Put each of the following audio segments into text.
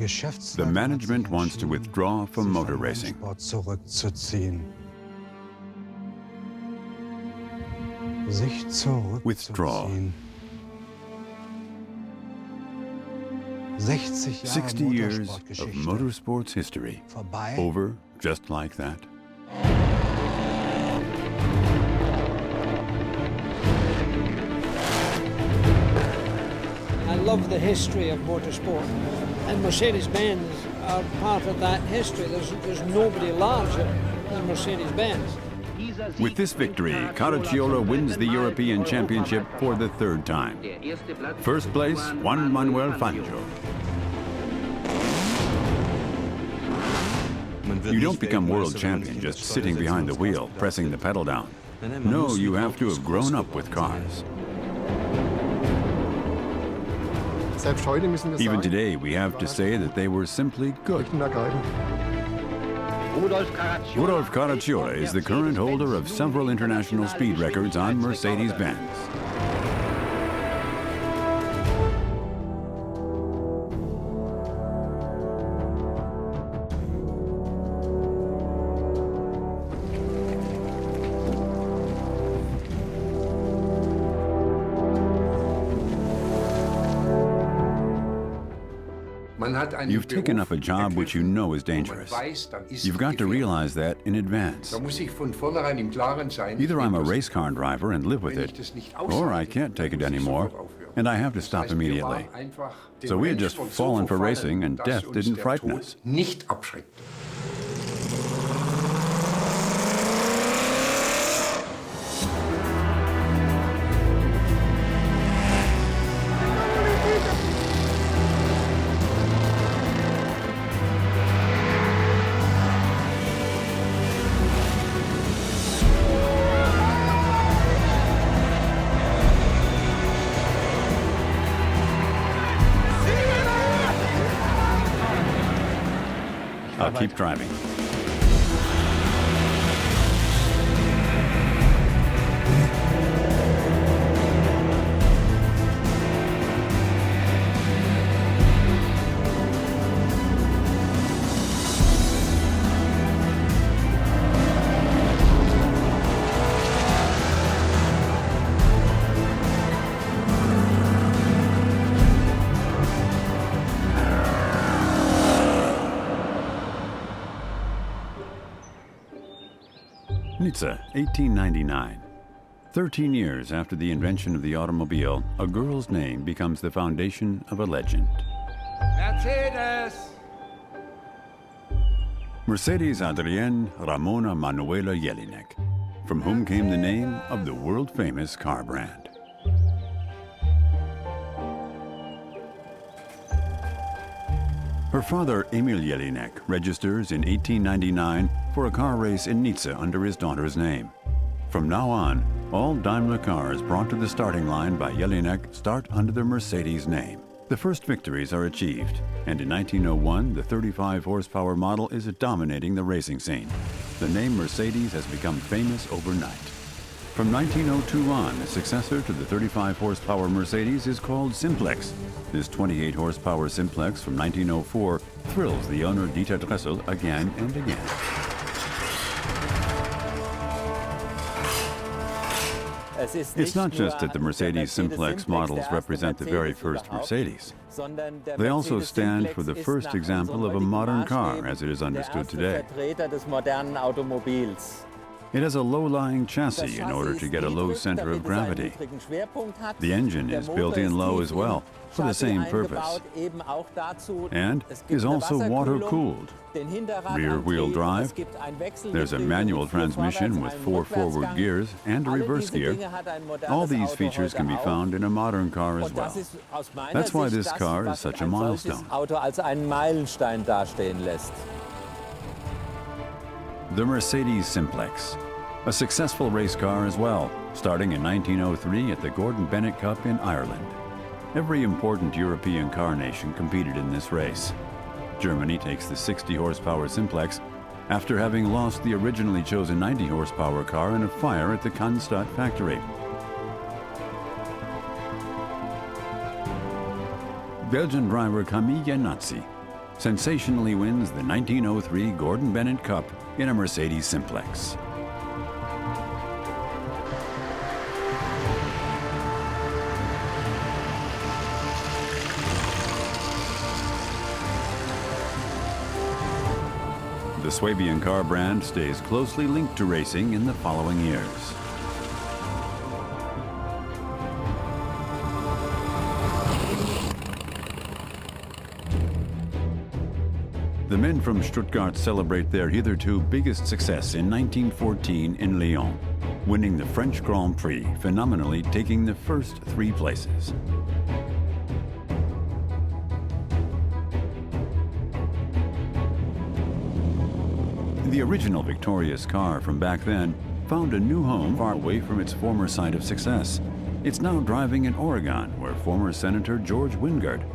The management wants to withdraw from motor racing. Withdraw. 60 years of motorsports history. Over just like that. I love the history of motorsport, and Mercedes-Benz are part of that history. There's nobody larger than Mercedes-Benz. With this victory, Caracciola wins the European Championship for the third time. First place, Juan Manuel Fangio. You don't become world champion just sitting behind the wheel, pressing the pedal down. No, you have to have grown up with cars. Even today, we have to say that they were simply good. Rudolf Caracciola is the current holder of several international speed records on Mercedes-Benz. You've taken up a job which you know is dangerous. You've got to realize that in advance. Either I'm a race car driver and live with it, or I can't take it anymore, and I have to stop immediately. So we had just fallen for racing, and death didn't frighten us. I'll keep driving. Nizza, 1899. 13 years after the invention of the automobile, a girl's name becomes the foundation of a legend. Mercedes! Mercedes Adrienne Ramona Manuela Jelinek, from whom came the name of the world-famous car brand. Her father, Emil Jelinek, registers in 1899 for a car race in Nizza under his daughter's name. From now on, all Daimler cars brought to the starting line by Jelinek start under the Mercedes name. The first victories are achieved, and in 1901, the 35-horsepower model is dominating the racing scene. The name Mercedes has become famous overnight. From 1902 on, the successor to the 35-horsepower Mercedes is called Simplex. This 28-horsepower Simplex from 1904 thrills the owner Dieter Dressel again and again. It's not just that the Mercedes Simplex models represent the very first Mercedes. They also stand for the first example of a modern car as it is understood today. It has a low-lying chassis in order to get a low center of gravity. The engine is built in low as well, for the same purpose, and is also water-cooled. Rear-wheel drive, there's a manual transmission with 4 forward gears and a reverse gear. All these features can be found in a modern car as well. That's why this car is such a milestone. The Mercedes Simplex, a successful race car as well, starting in 1903 at the Gordon Bennett Cup in Ireland. Every important European car nation competed in this race. Germany takes the 60-horsepower Simplex after having lost the originally chosen 90-horsepower car in a fire at the Cannstatt factory. Belgian driver Camille Janazzi sensationally wins the 1903 Gordon Bennett Cup in a Mercedes Simplex. The Swabian car brand stays closely linked to racing in the following years. The men from Stuttgart celebrate their hitherto biggest success in 1914 in Lyon, winning the French Grand Prix, phenomenally taking the first 3 places. The original victorious car from back then found a new home far away from its former site of success. It's now driving in Oregon, where former Senator George Wingard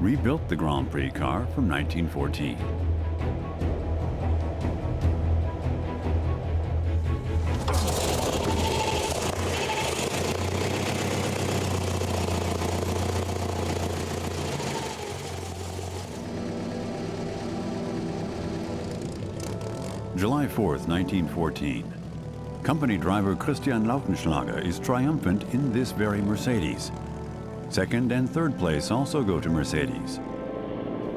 rebuilt the Grand Prix car from 1914. July 4th, 1914. Company driver Christian Lautenschlager is triumphant in this very Mercedes. Second and third place also go to Mercedes.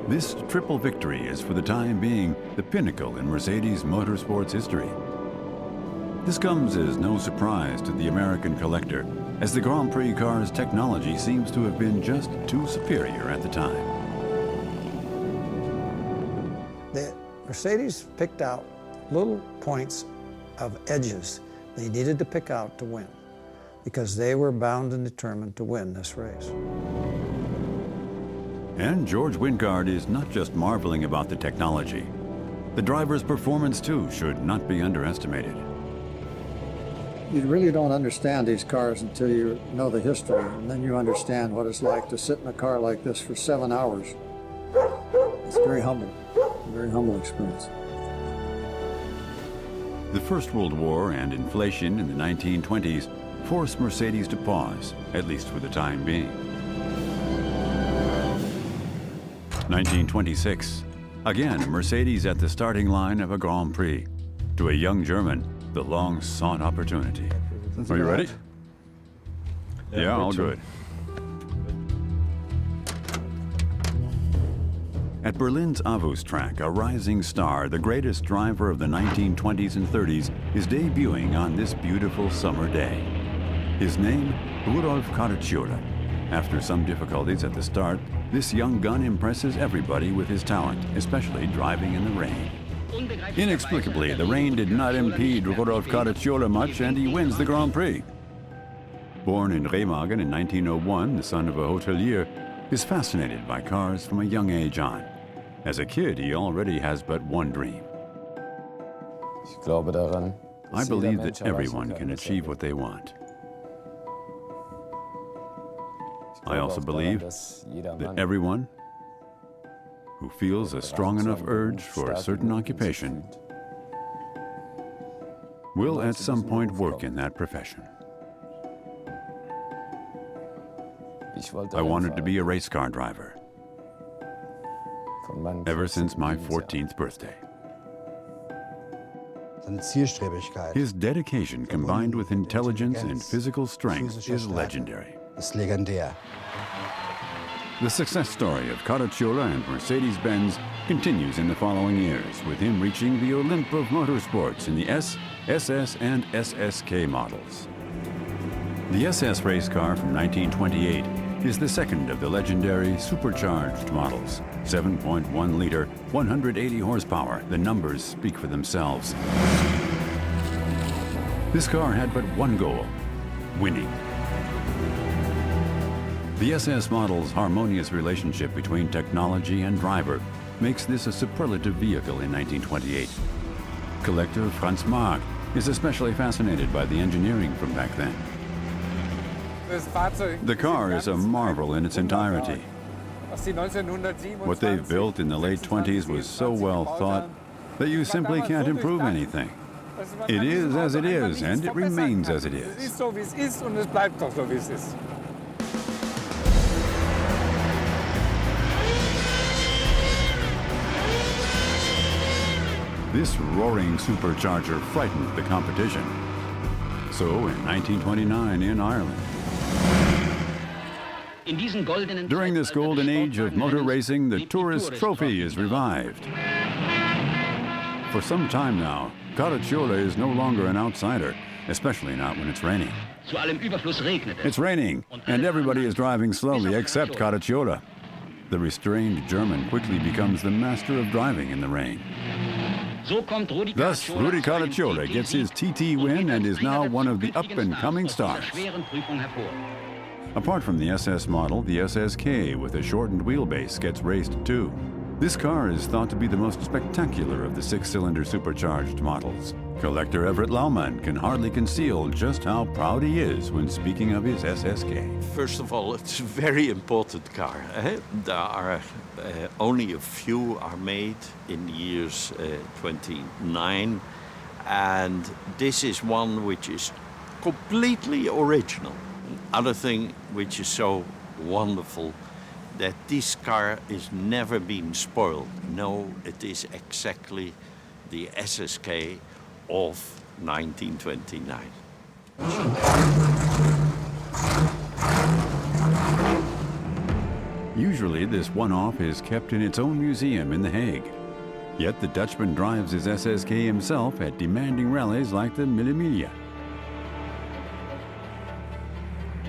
This triple victory is for the time being the pinnacle in Mercedes motorsports history. This comes as no surprise to the American collector, as the Grand Prix car's technology seems to have been just too superior at the time. The Mercedes picked out little points of edges they needed to pick out to win, because they were bound and determined to win this race. And George Wingard is not just marveling about the technology. The driver's performance, too, should not be underestimated. You really don't understand these cars until you know the history, and then you understand what it's like to sit in a car like this for 7 hours. It's very humble experience. The First World War and inflation in the 1920s forced Mercedes to pause, at least for the time being. 1926. Again, Mercedes at the starting line of a Grand Prix. To a young German, the long-sought opportunity. Are you ready? Yeah, all good. At Berlin's Avus track, a rising star, the greatest driver of the 1920s and 30s, is debuting on this beautiful summer day. His name, Rudolf Caracciola. After some difficulties at the start, this young gun impresses everybody with his talent, especially driving in the rain. Inexplicably, the rain did not impede Rudolf Caracciola much, and he wins the Grand Prix. Born in Remagen in 1901, the son of a hotelier, is fascinated by cars from a young age on. As a kid, he already has but one dream. I believe that everyone can achieve what they want. I also believe that everyone who feels a strong enough urge for a certain occupation will at some point work in that profession. I wanted to be a race car driver ever since my 14th birthday. His dedication combined with intelligence and physical strength is legendary. The success story of Caracciola and Mercedes-Benz continues in the following years, with him reaching the Olymp of motorsports in the S, SS, and SSK models. The SS race car from 1928 is the second of the legendary supercharged models. 7.1-liter, 180 horsepower. The numbers speak for themselves. This car had but one goal: winning. The SS model's harmonious relationship between technology and driver makes this a superlative vehicle in 1928. Collector Franz Mark is especially fascinated by the engineering from back then. The car is a marvel in its entirety. What they've built in the late 20s was so well thought that you simply can't improve anything. It is as it is, and it remains as it is. This roaring supercharger frightened the competition. So in 1929 in Ireland, during this golden age of motor racing, the Tourist Trophy is revived. For some time now, Caracciola is no longer an outsider, especially not when it's raining. It's raining, and everybody is driving slowly except Caracciola. The restrained German quickly becomes the master of driving in the rain. Thus, Rudi Caracciola gets his TT win and is now one of the up-and-coming stars. Apart from the SS model, the SSK with a shortened wheelbase gets raced too. This car is thought to be the most spectacular of the six-cylinder supercharged models. Collector Everett Laumann can hardly conceal just how proud he is when speaking of his SSK. First of all, it's a very important car. There are only a few are made in the years 29, and this is one which is completely original. Other thing which is so wonderful, that this car is never been spoiled. No, it is exactly the SSK of 1929. Usually this one-off is kept in its own museum in The Hague. Yet the Dutchman drives his SSK himself at demanding rallies like the Mille Miglia.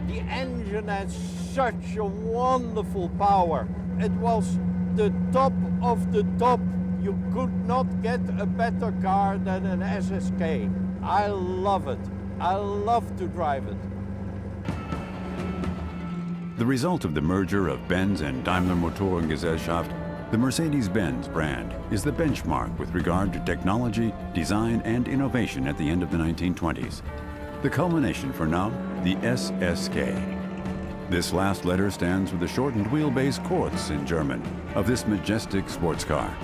The engine has such a wonderful power. It was the top of the top. You could not get a better car than an SSK. I love it. I love to drive it. The result of the merger of Benz and Daimler Motorengesellschaft, the Mercedes-Benz brand is the benchmark with regard to technology, design, and innovation at the end of the 1920s. The culmination for now, the SSK. This last letter stands for the shortened wheelbase Kurz in German of this majestic sports car.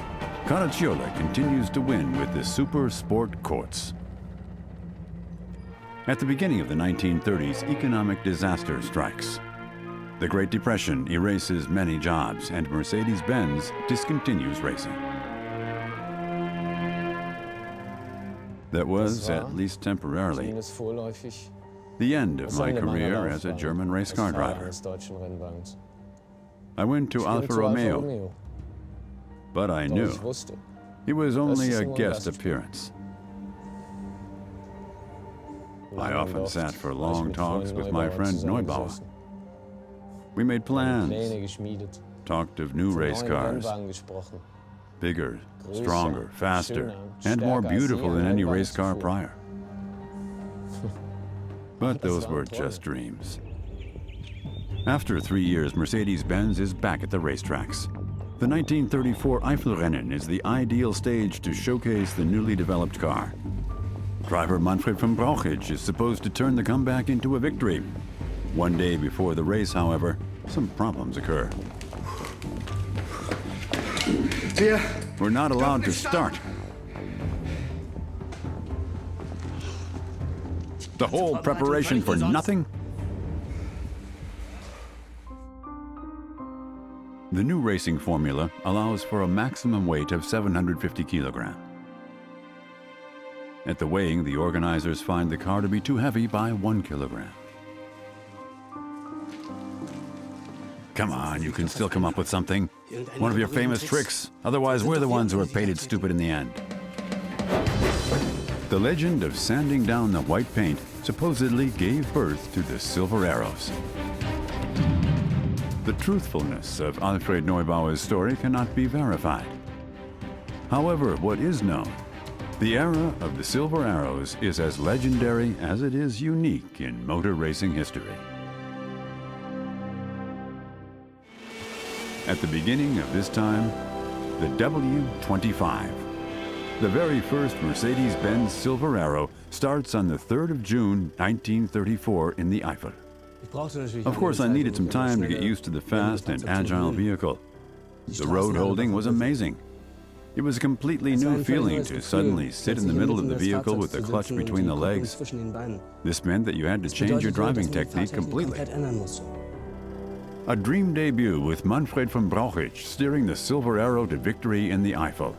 Caracciola continues to win with the Super Sport Kurz. At the beginning of the 1930s, economic disaster strikes. The Great Depression erases many jobs, and Mercedes-Benz discontinues racing. That was, at least temporarily, the end of my career as a German race car driver. I went to Alfa Romeo, but I knew it was only a guest appearance. I often sat for long talks with my friend Neubauer. We made plans, talked of new race cars, bigger, stronger, faster, and more beautiful than any race car prior. But those were just dreams. After 3 years, Mercedes-Benz is back at the racetracks. The 1934 Eifelrennen is the ideal stage to showcase the newly developed car. Driver Manfred von Brauchitsch is supposed to turn the comeback into a victory. One day before the race, however, some problems occur. We're not allowed to start. The whole preparation for nothing? The new racing formula allows for a maximum weight of 750 kilograms. At the weighing, the organizers find the car to be too heavy by 1 kilogram. Come on, you can still come up with something. One of your famous tricks. Otherwise, we're the ones who are painted stupid in the end. The legend of sanding down the white paint supposedly gave birth to the Silver Arrows. The truthfulness of Alfred Neubauer's story cannot be verified. However, what is known, the era of the Silver Arrows is as legendary as it is unique in motor racing history. At the beginning of this time, the W25, the very first Mercedes-Benz Silver Arrow, starts on the 3rd of June, 1934 in the Eifel. Of course, I needed some time to get used to the fast and agile vehicle. The road holding was amazing. It was a completely new feeling to suddenly sit in the middle of the vehicle with the clutch between the legs. This meant that you had to change your driving technique completely. A dream debut with Manfred von Brauchitsch steering the Silver Arrow to victory in the Eifel.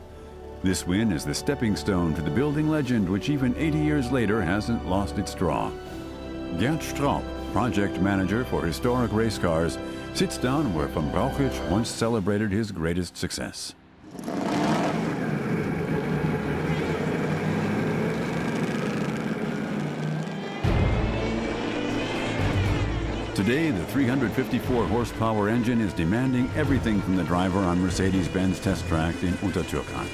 This win is the stepping stone to the building legend, which even 80 years later hasn't lost its draw. Gerd Straub, project manager for historic race cars, sits down where von Brauchitsch once celebrated his greatest success. Today, the 354 horsepower engine is demanding everything from the driver on Mercedes-Benz test track in Untertürkheim.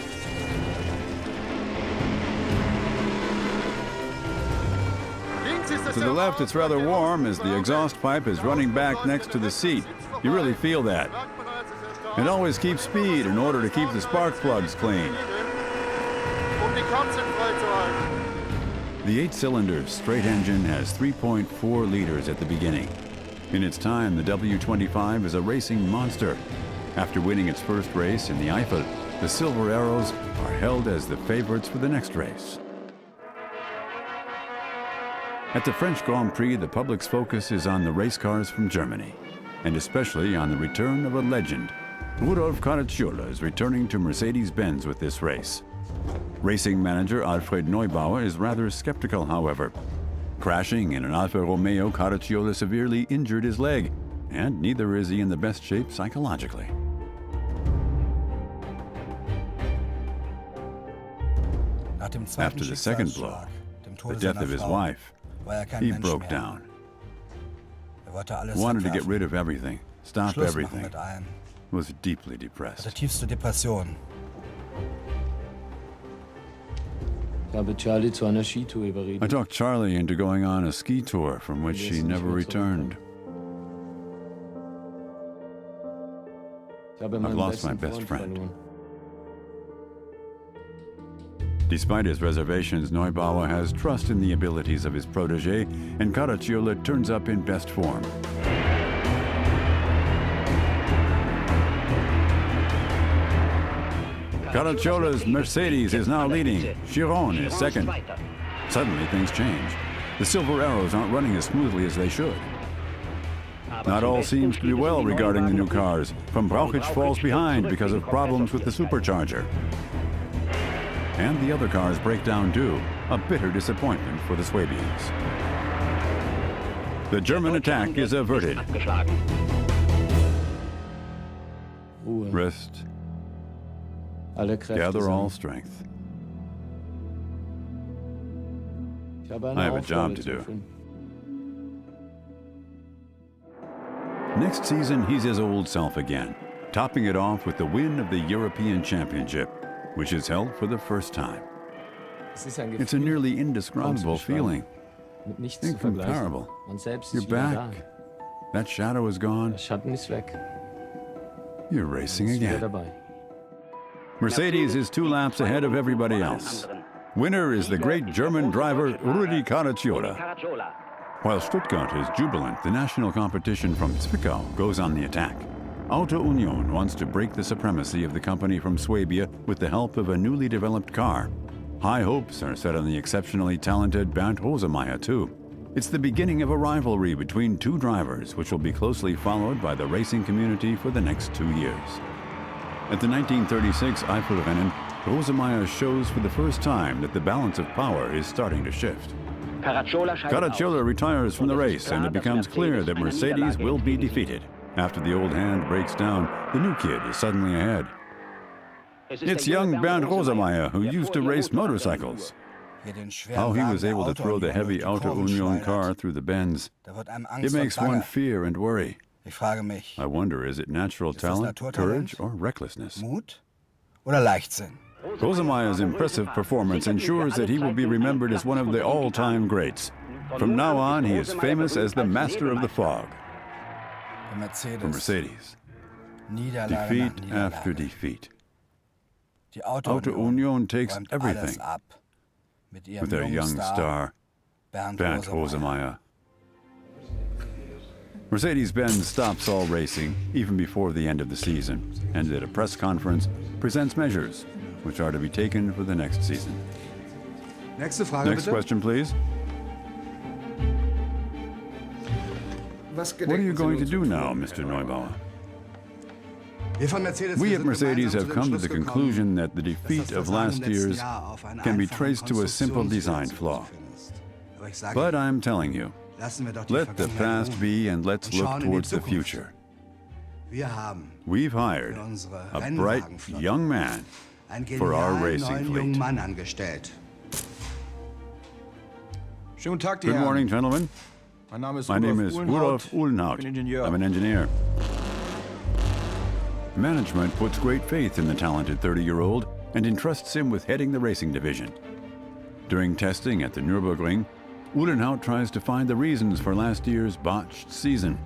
To the left, it's rather warm as the exhaust pipe is running back next to the seat. You really feel that. It always keeps speed in order to keep the spark plugs clean. The 8-cylinder straight engine has 3.4 liters at the beginning. In its time, the W25 is a racing monster. After winning its first race in the Eifel, the Silver Arrows are held as the favorites for the next race. At the French Grand Prix, the public's focus is on the race cars from Germany, and especially on the return of a legend. Rudolf Caracciola is returning to Mercedes-Benz with this race. Racing manager Alfred Neubauer is rather skeptical, however. Crashing in an Alfa Romeo, Caracciola severely injured his leg, and neither is he in the best shape psychologically. After the second blow, the death of his wife, he broke down. Wanted to get rid of everything, stop everything. Was deeply depressed. I talked Charlie into going on a ski tour from which she never returned. I've lost my best friend. Despite his reservations, Neubauer has trust in the abilities of his protege, and Caracciola turns up in best form. Caracciola's Mercedes is now leading. Chiron is second. Suddenly, things change. The Silver Arrows aren't running as smoothly as they should. Not all seems to be well regarding the new cars. Von Brauchitsch falls behind because of problems with the supercharger. And the other cars break down too, a bitter disappointment for the Swabians. The German attack is averted. Rest. Gather all strength. I have a job to do. Next season, he's his old self again, topping it off with the win of the European Championship, which is held for the first time. It's a nearly indescribable feeling. Incomparable. You're back. That shadow is gone. You're racing again. Mercedes is 2 laps ahead of everybody else. Winner is the great German driver Rudi Caracciola. While Stuttgart is jubilant, the national competition from Zwickau goes on the attack. Auto Union wants to break the supremacy of the company from Swabia with the help of a newly developed car. High hopes are set on the exceptionally talented Bernd Rosemeyer, too. It's the beginning of a rivalry between 2 drivers, which will be closely followed by the racing community for the next 2 years. At the 1936 Eifelrennen, Rosemeyer shows for the first time that the balance of power is starting to shift. Caracciola retires from the race, and it becomes clear that Mercedes will be defeated. After the old hand breaks down, the new kid is suddenly ahead. It's young Bernd Rosemeyer, who used to race motorcycles. How he was able to throw the heavy Auto Union car through the bends, it makes one fear and worry. I wonder, is it natural talent, courage, or recklessness? Rosemeyer's impressive performance ensures that he will be remembered as one of the all-time greats. From now on, he is famous as the master of the fog. For Mercedes, defeat after defeat. Auto Union takes everything with their young star, Bernd Rosemeyer. Mercedes-Benz stops all racing even before the end of the season, and at a press conference presents measures which are to be taken for the next season. Next question, please. What are you going to do now, Mr. Neubauer? We at Mercedes have come to the conclusion that the defeat of last year's can be traced to a simple design flaw. But I'm telling you, let the past be and let's look towards the future. We've hired a bright young man for our racing fleet. Good morning, gentlemen. My name is Rudolf Uhlenhaut. I'm an engineer. Management puts great faith in the talented 30-year-old and entrusts him with heading the racing division. During testing at the Nürburgring, Uhlenhaut tries to find the reasons for last year's botched season.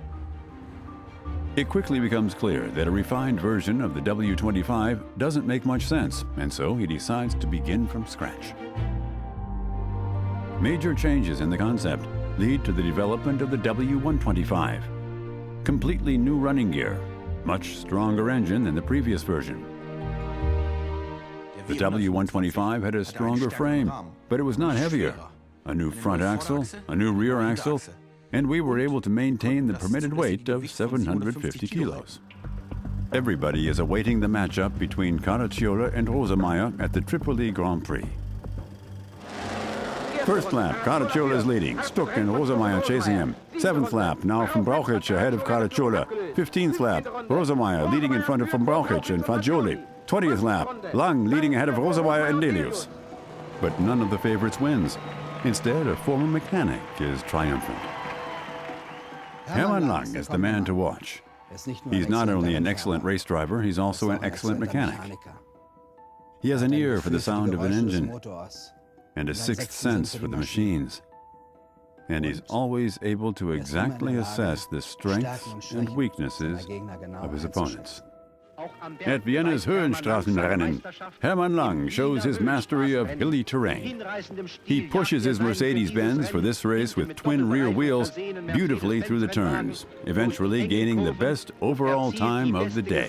It quickly becomes clear that a refined version of the W25 doesn't make much sense, and so he decides to begin from scratch. Major changes in the concept lead to the development of the W125. Completely new running gear, much stronger engine than the previous version. The W125 had a stronger frame, but it was not heavier. A new front axle, a new rear axle, and we were able to maintain the permitted weight of 750 kilos. Everybody is awaiting the matchup between Caracciola and Rosemeyer at the Tripoli Grand Prix. First lap, Caracciola is leading. Stuck and Rosemeyer chasing him. 7th lap, now Van Brauchitsch ahead of Caracciola. 15th lap, Rosemeyer leading in front of Van Brauchitsch and Fagioli. 20th lap, Lang leading ahead of Rosemeyer and Delius. But none of the favorites wins. Instead, a former mechanic is triumphant. Hermann Lang is the man to watch. He's not only an excellent race driver, he's also an excellent mechanic. He has an ear for the sound of an engine and a sixth sense for the machines. And he's always able to exactly assess the strengths and weaknesses of his opponents. At Vienna's Höhenstrassenrennen, Hermann Lang shows his mastery of hilly terrain. He pushes his Mercedes-Benz for this race with twin rear wheels beautifully through the turns, eventually gaining the best overall time of the day.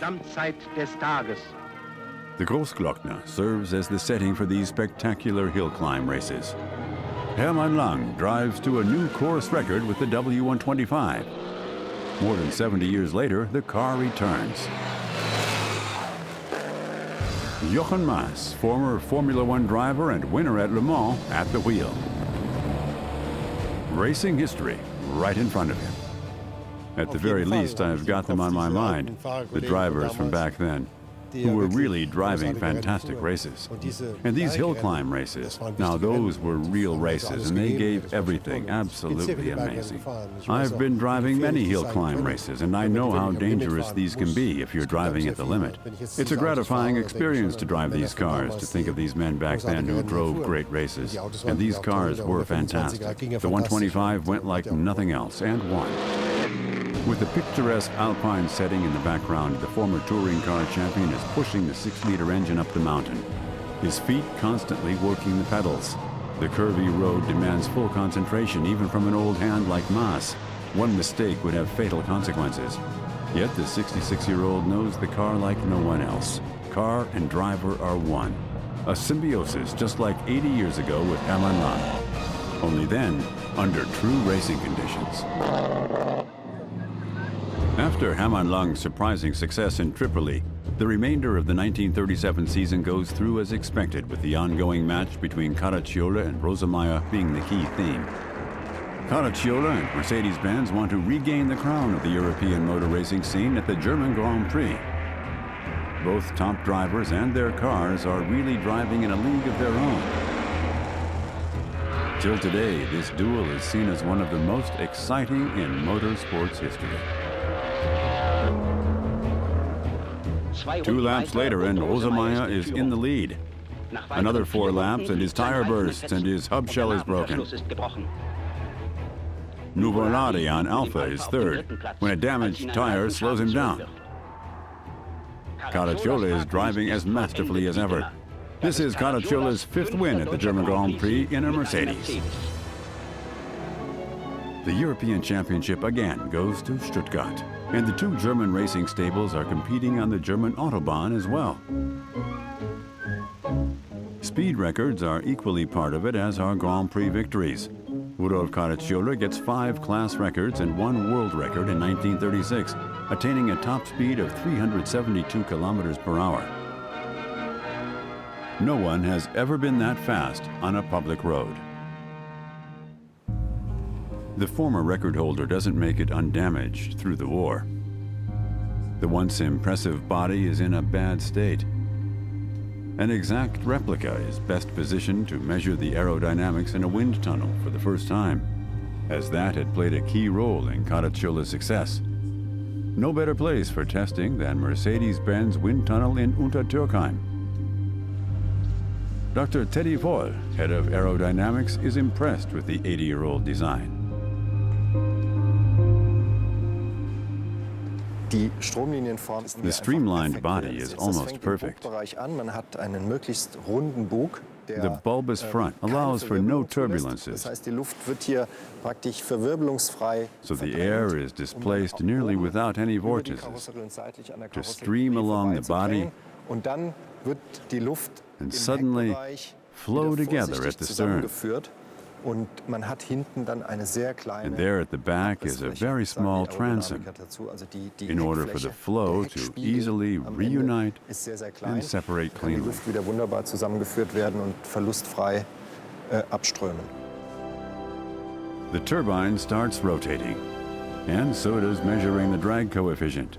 The Großglockner serves as the setting for these spectacular hill climb races. Hermann Lang drives to a new course record with the W125. More than 70 years later, the car returns. Jochen Mass, former Formula One driver and winner at Le Mans, at the wheel. Racing history right in front of him. At the very least, I've got them on my mind, the drivers from back then, who were really driving fantastic races. And these hill climb races, now those were real races, and they gave everything absolutely amazing. I've been driving many hill climb races, and I know how dangerous these can be if you're driving at the limit. It's a gratifying experience to drive these cars, to think of these men back then who drove great races. And these cars were fantastic. The 125 went like nothing else, and won. With the picturesque Alpine setting in the background, the former touring car champion is pushing the 6-liter engine up the mountain, his feet constantly working the pedals. The curvy road demands full concentration even from an old hand like Maas. One mistake would have fatal consequences. Yet the 66-year-old knows the car like no one else. Car and driver are one. A symbiosis just like 80 years ago with Hermann Lang. Only then, under true racing conditions. After Hermann Lang's surprising success in Tripoli, the remainder of the 1937 season goes through as expected, with the ongoing match between Caracciola and Rosemeyer being the key theme. Caracciola and Mercedes-Benz want to regain the crown of the European motor racing scene at the German Grand Prix. Both top drivers and their cars are really driving in a league of their own. Till today, this duel is seen as one of the most exciting in motorsports history. 2 laps later, and Rosemeyer is in the lead. Another 4 laps, and his tire bursts, and his hub shell is broken. Nuvolari on Alpha is third, when a damaged tire slows him down. Caracciola is driving as masterfully as ever. This is Caracciola's 5th win at the German Grand Prix in a Mercedes. The European Championship again goes to Stuttgart, and the 2 German racing stables are competing on the German Autobahn as well. Speed records are equally part of it, as are Grand Prix victories. Rudolf Caracciola gets 5 class records and 1 world record in 1936, attaining a top speed of 372 kilometers per hour. No one has ever been that fast on a public road. The former record holder doesn't make it undamaged through the war. The once impressive body is in a bad state. An exact replica is best positioned to measure the aerodynamics in a wind tunnel for the first time, as that had played a key role in Caracciola's success. No better place for testing than Mercedes-Benz wind tunnel in Untertürkheim. Dr. Teddy Voll, head of aerodynamics, is impressed with the 80-year-old design. The streamlined body is almost perfect. The bulbous front allows for no turbulences, so the air is displaced nearly without any vortices to stream along the body and suddenly flow together at the stern. And there at the back is a very small transom in order for the flow to easily reunite and separate cleanly. The turbine starts rotating, and so does measuring the drag coefficient.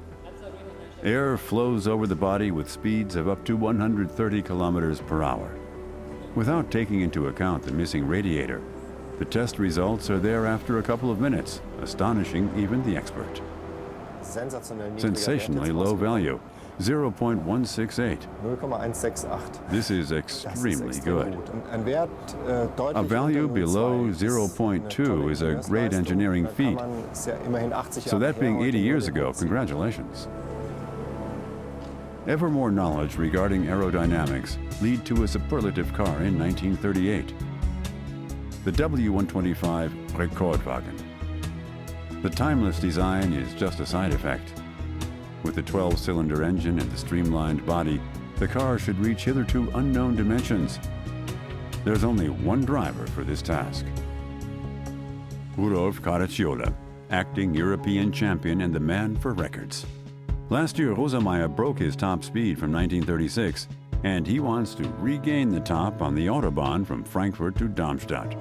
Air flows over the body with speeds of up to 130 kilometers per hour. Without taking into account the missing radiator, the test results are there after a couple of minutes, astonishing even the expert. Sensationally low value, 0.168. This is extremely good. A value below 0.2 is a great engineering feat. So that being 80 years ago, congratulations. Ever more knowledge regarding aerodynamics lead to a superlative car in 1938. The W125 Rekordwagen. The timeless design is just a side effect. With the 12-cylinder engine and the streamlined body, the car should reach hitherto unknown dimensions. There's only one driver for this task. Rudolf Caracciola, acting European champion and the man for records. Last year, Rosemeyer broke his top speed from 1936, and he wants to regain the top on the Autobahn from Frankfurt to Darmstadt.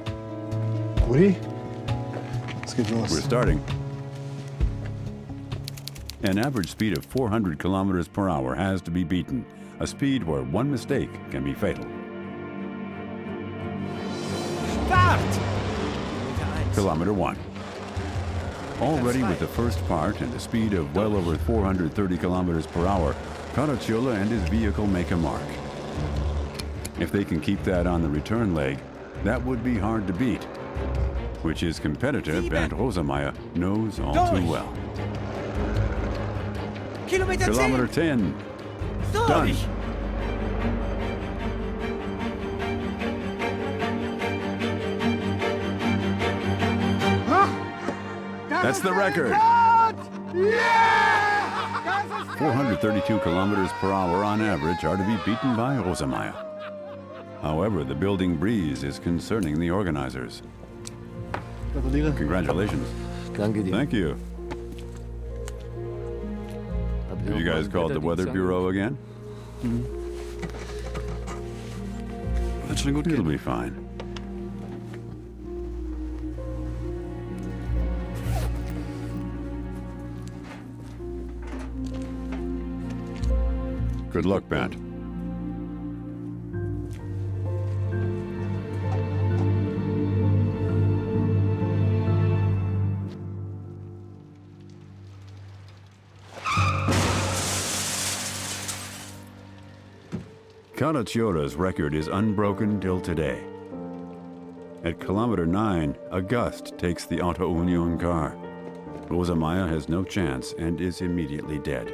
Rudi, es geht los. We're starting. An average speed of 400 kilometers per hour has to be beaten, a speed where one mistake can be fatal. Start! Kilometer 1. Already with the first part and a speed of well over 430 kilometers per hour, Caracciola and his vehicle make a mark. If they can keep that on the return leg, that would be hard to beat, which his competitor Bernd Rosemeyer knows all too well. Kilometer 10. Done. That's the record. 432 kilometers per hour on average are to be beaten by Rosemeyer. However, the building breeze is concerning the organizers. Congratulations. Thank you. Have you guys called the Weather Bureau again? It'll be fine. Good luck, Bernd. Caracciola's record is unbroken till today. At kilometer 9, a gust takes the Auto Union car. Rosemeyer has no chance and is immediately dead.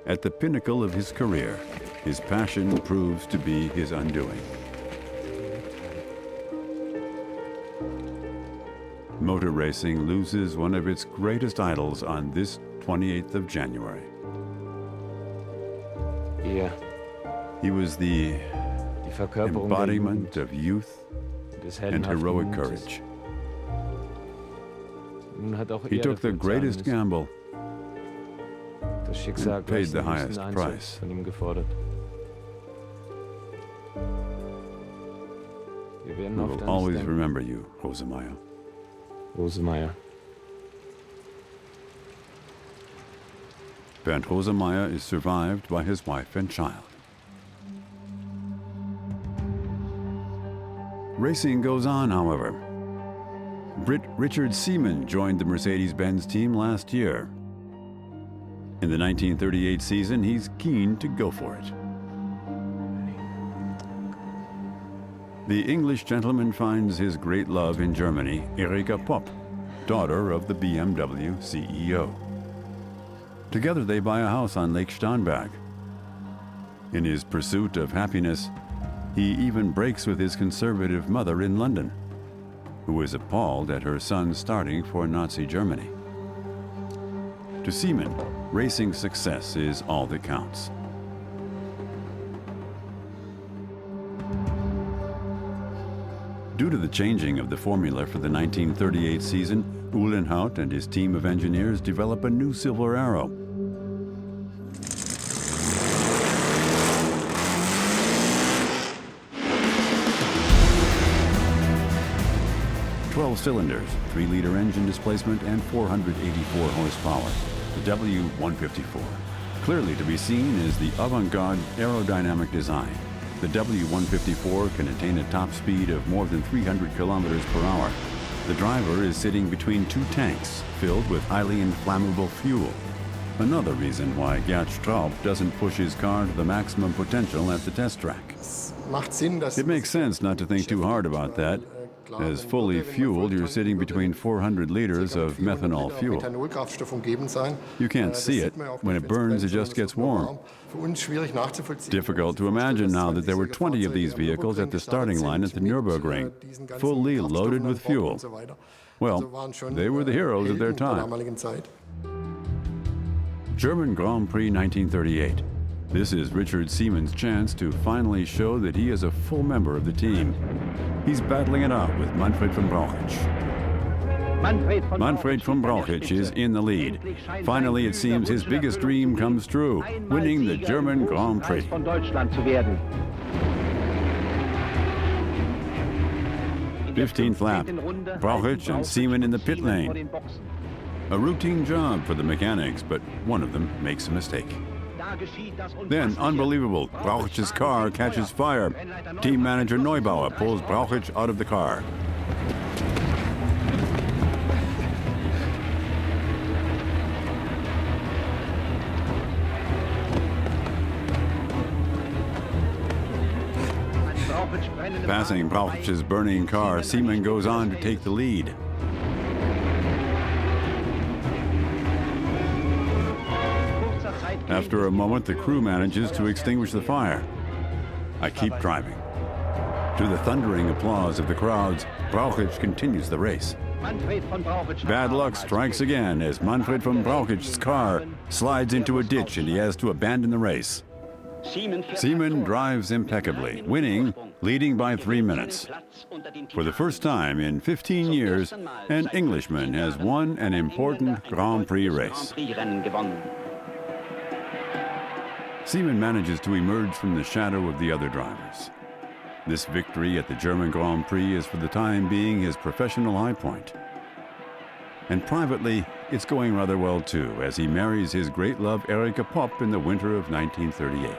At the pinnacle of his career, his passion proves to be his undoing. Motor racing loses one of its greatest idols on this 28th of January. Yeah. He was the embodiment of youth and heroic courage. He took the greatest gamble and paid the highest price. We will always remember you, Rosemeyer. Bernd Rosemeyer is survived by his wife and child. Racing goes on, however. Brit Richard Seaman joined the Mercedes-Benz team last year. In the 1938 season, he's keen to go for it. The English gentleman finds his great love in Germany, Erika Popp, daughter of the BMW CEO. Together they buy a house on Lake Starnberg. In his pursuit of happiness, he even breaks with his conservative mother in London, who is appalled at her son starting for Nazi Germany. To Seaman, racing success is all that counts. Due to the changing of the formula for the 1938 season, Uhlenhaut and his team of engineers develop a new Silver Arrow. Cylinders, 3-liter engine displacement, and 484 horsepower, the W154. Clearly to be seen is the avant-garde aerodynamic design. The W154 can attain a top speed of more than 300 kilometers per hour. The driver is sitting between two tanks filled with highly inflammable fuel. Another reason why Gerd Straub doesn't push his car to the maximum potential at the test track. It makes sense not to think too hard about that. As fully fueled, you're sitting between 400 liters of methanol fuel. You can't see it. When it burns, it just gets warm. Difficult to imagine now that there were 20 of these vehicles at the starting line at the Nürburgring, fully loaded with fuel. Well, they were the heroes of their time. German Grand Prix 1938. This is Richard Seaman's chance to finally show that he is a full member of the team. He's battling it out with Manfred von Brauchitsch. Manfred von Brauchitsch is in the lead. Finally, it seems his biggest dream comes true, winning the German Grand Prix. 15th lap, Brauchitsch and Seaman in the pit lane. A routine job for the mechanics, but one of them makes a mistake. Then, unbelievable, Brauchitsch's car catches fire. Team manager Neubauer pulls Brauchitsch out of the car. Passing Brauchitsch's burning car, Seaman goes on to take the lead. After a moment, the crew manages to extinguish the fire. I keep driving. To the thundering applause of the crowds, Brauchitsch continues the race. Bad luck strikes again as Manfred von Brauchitsch's car slides into a ditch and he has to abandon the race. Seaman drives impeccably, winning, leading by 3 minutes. For the first time in 15 years, an Englishman has won an important Grand Prix race. Seaman manages to emerge from the shadow of the other drivers. This victory at the German Grand Prix is for the time being his professional high point. And privately, it's going rather well too, as he marries his great love Erika Popp in the winter of 1938.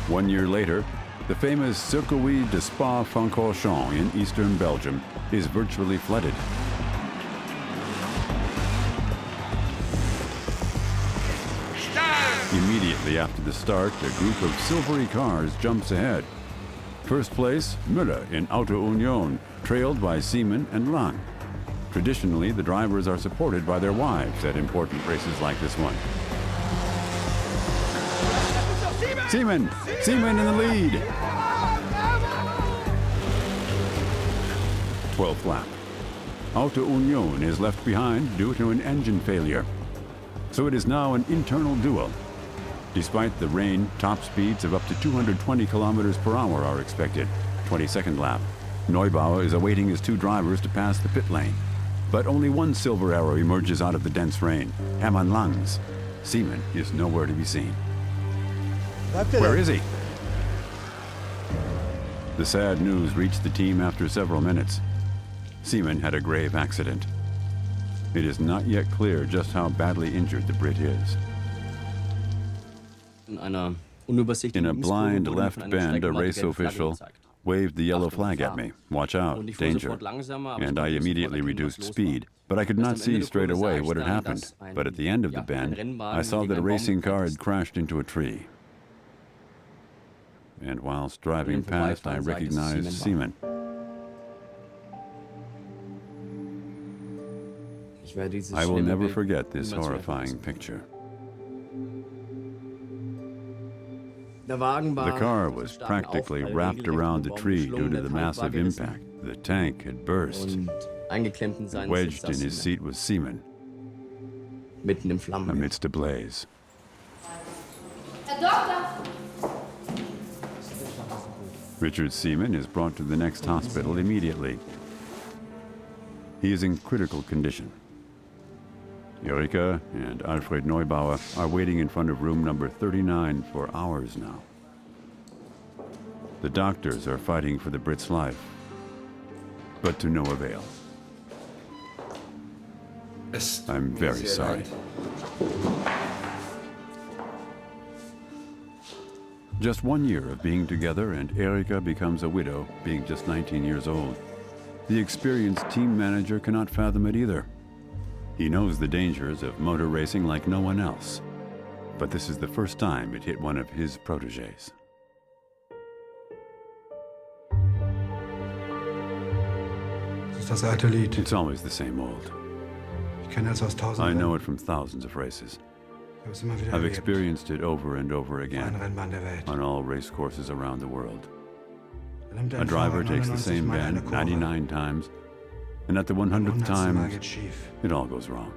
1 year later, the famous Circuit de Spa-Francorchamps in eastern Belgium is virtually flooded. Immediately after the start, a group of silvery cars jumps ahead. First place, Müller in Auto Union, trailed by Seaman and Lang. Traditionally, the drivers are supported by their wives at important races like this one. Seaman in the lead. 12th lap. Auto Union is left behind due to an engine failure. So it is now an internal duel. Despite the rain, top speeds of up to 220 kilometers per hour are expected. 22nd lap. Neubauer is awaiting his two drivers to pass the pit lane. But only one Silver Arrow emerges out of the dense rain, Hermann Lang's. Seaman is nowhere to be seen. Where is he? The sad news reached the team after several minutes. Seaman had a grave accident. It is not yet clear just how badly injured the Brit is. In a blind left bend, a race official waved the yellow flag at me. Watch out, danger. And I immediately reduced speed. But I could not see straight away what had happened. But at the end of the bend, I saw that a racing car had crashed into a tree. And whilst driving past, I recognized Seaman. I will never forget this horrifying picture. The car was practically wrapped around the tree due to the massive impact. The tank had burst. Wedged in his seat was Seaman, amidst a blaze. Richard Seaman is brought to the next hospital immediately. He is in critical condition. Erika and Alfred Neubauer are waiting in front of room number 39 for hours now. The doctors are fighting for the Brit's life, but to no avail. I'm very sorry. Just 1 year of being together and Erika becomes a widow, being just 19 years old. The experienced team manager cannot fathom it either. He knows the dangers of motor racing like no one else. But this is the first time it hit one of his protégés. It's always the same old. I know it from thousands of races. I've experienced it over and over again on all race courses around the world. A driver takes the same bend 99 times, and at the 100th time, it all goes wrong.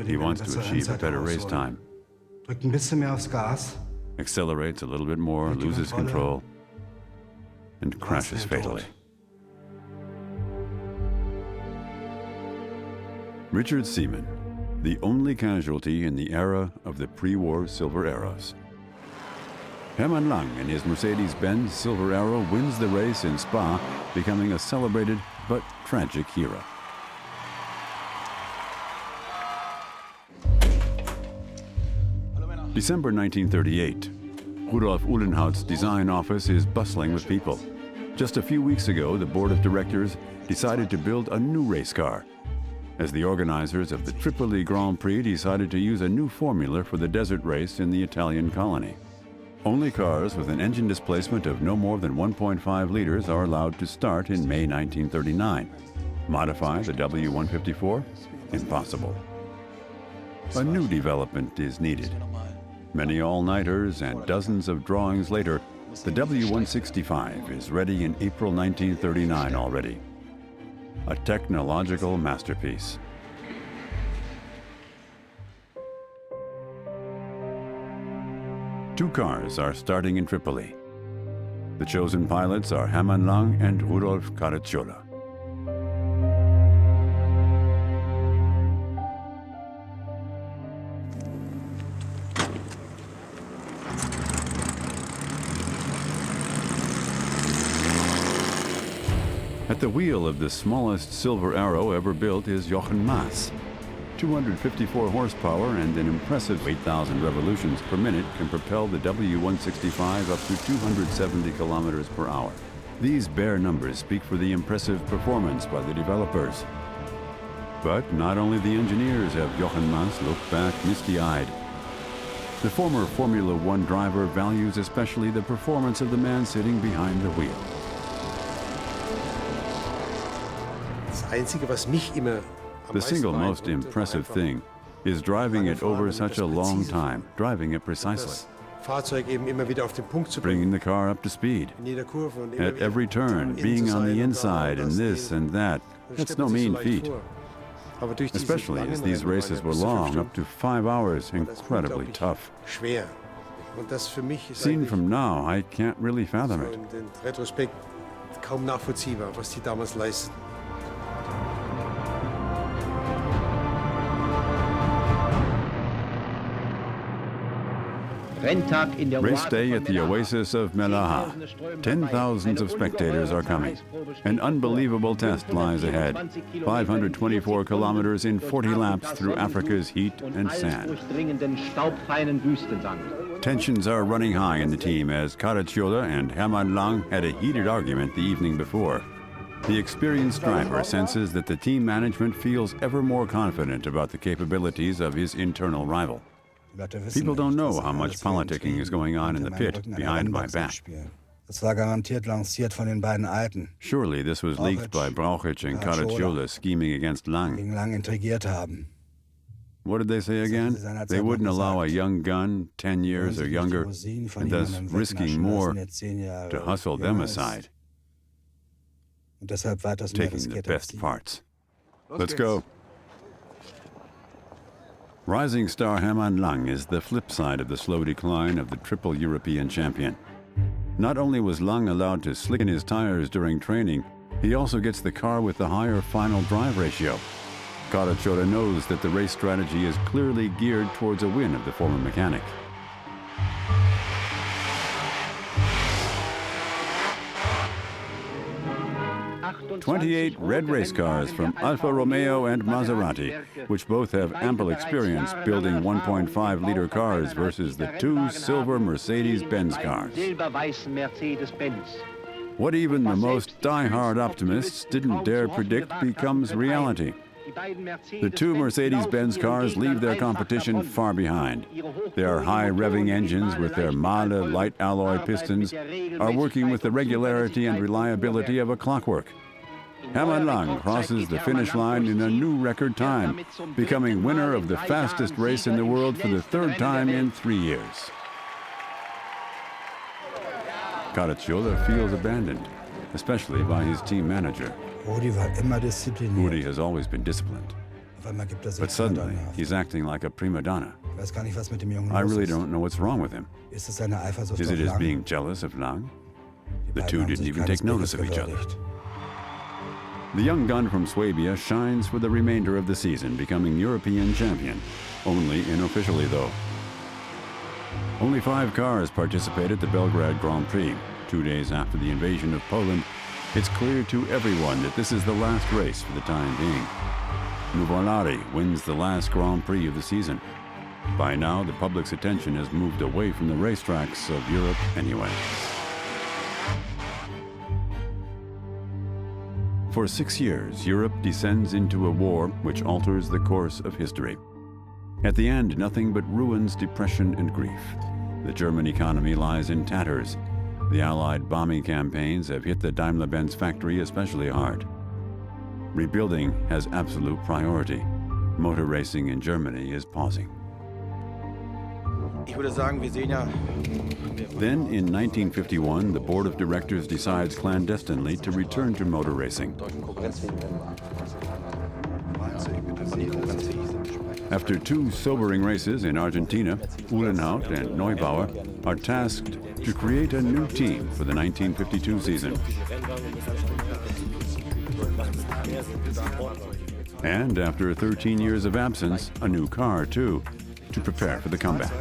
He wants to achieve a better race time. Accelerates a little bit more, loses control, and crashes fatally. Richard Seaman, the only casualty in the era of the pre-war Silver Arrows. Hermann Lang and his Mercedes-Benz Silver Arrow wins the race in Spa, becoming a celebrated but tragic hero. December 1938. Rudolf Uhlenhaut's design office is bustling with people. Just a few weeks ago, the board of directors decided to build a new race car, as the organizers of the Tripoli Grand Prix decided to use a new formula for the desert race in the Italian colony. Only cars with an engine displacement of no more than 1.5 liters are allowed to start in May 1939. Modify the W154? Impossible. A new development is needed. Many all-nighters and dozens of drawings later, the W165 is ready in April 1939 already. A technological masterpiece. Two cars are starting in Tripoli. The chosen pilots are Hermann Lang and Rudolf Caracciola. At the wheel of the smallest Silver Arrow ever built is Jochen Mass. 254 horsepower and an impressive 8,000 revolutions per minute can propel the W165 up to 270 kilometers per hour. These bare numbers speak for the impressive performance by the developers. But not only the engineers have Jochen Mass look back misty-eyed. The former Formula One driver values especially the performance of the man sitting behind the wheel. The single most impressive thing is driving it over such a long time, driving it precisely. Bringing the car up to speed. At every turn, being on the inside and this and that. That's no mean feat. especially as these races were long, up to 5 hours, incredibly tough. Seen from now, I can't really fathom it. In Retrospekt kaum nachvollziehbar, was die damals leisten. Race day at the oasis of Melaha. 10,000s of spectators are coming. An unbelievable test lies ahead. 524 kilometers in 40 laps through Africa's heat and sand. Tensions are running high in the team as Caracciola and Hermann Lang had a heated argument the evening before. The experienced driver senses that the team management feels ever more confident about the capabilities of his internal rival. People don't know how much politicking is going on in the pit behind my back. Surely this was leaked by Brauchitsch and Caracciola scheming against Lang. What did they say again? They wouldn't allow a young gun, 10 years or younger, and thus risking more, to hustle them aside, taking the best parts. Let's go. Rising star Hermann Lang is the flip side of the slow decline of the triple European champion. Not only was Lang allowed to slick in his tires during training, he also gets the car with the higher final drive ratio. Caracciola knows that the race strategy is clearly geared towards a win of the former mechanic. 28 red race cars from Alfa Romeo and Maserati, which both have ample experience building 1.5-liter cars versus the 2 silver Mercedes-Benz cars. What even the most die-hard optimists didn't dare predict becomes reality. The 2 Mercedes-Benz cars leave their competition far behind. Their high-revving engines with their Mahle light alloy pistons are working with the regularity and reliability of a clockwork. Hermann Lang crosses the finish line in a new record time, becoming winner of the fastest race in the world for the 3rd time in 3 years. Caracciola feels abandoned, especially by his team manager. Rudi has always been disciplined, but suddenly he's acting like a prima donna. I really don't know what's wrong with him. Is it his being jealous of Lang? The two didn't even take notice of each other. The young gun from Swabia shines for the remainder of the season, becoming European champion, only unofficially though. Only 5 cars participate at the Belgrade Grand Prix. 2 days after the invasion of Poland, it's clear to everyone that this is the last race for the time being. Nuvolari wins the last Grand Prix of the season. By now, the public's attention has moved away from the racetracks of Europe anyway. For 6 years, Europe descends into a war which alters the course of history. At the end, nothing but ruins, depression, and grief. The German economy lies in tatters. The Allied bombing campaigns have hit the Daimler-Benz factory especially hard. Rebuilding has absolute priority. Motor racing in Germany is pausing. Then, in 1951, the board of directors decides clandestinely to return to motor racing. After 2 sobering races in Argentina, Uhlenhaut and Neubauer are tasked to create a new team for the 1952 season. And after 13 years of absence, a new car, too, to prepare for the comeback.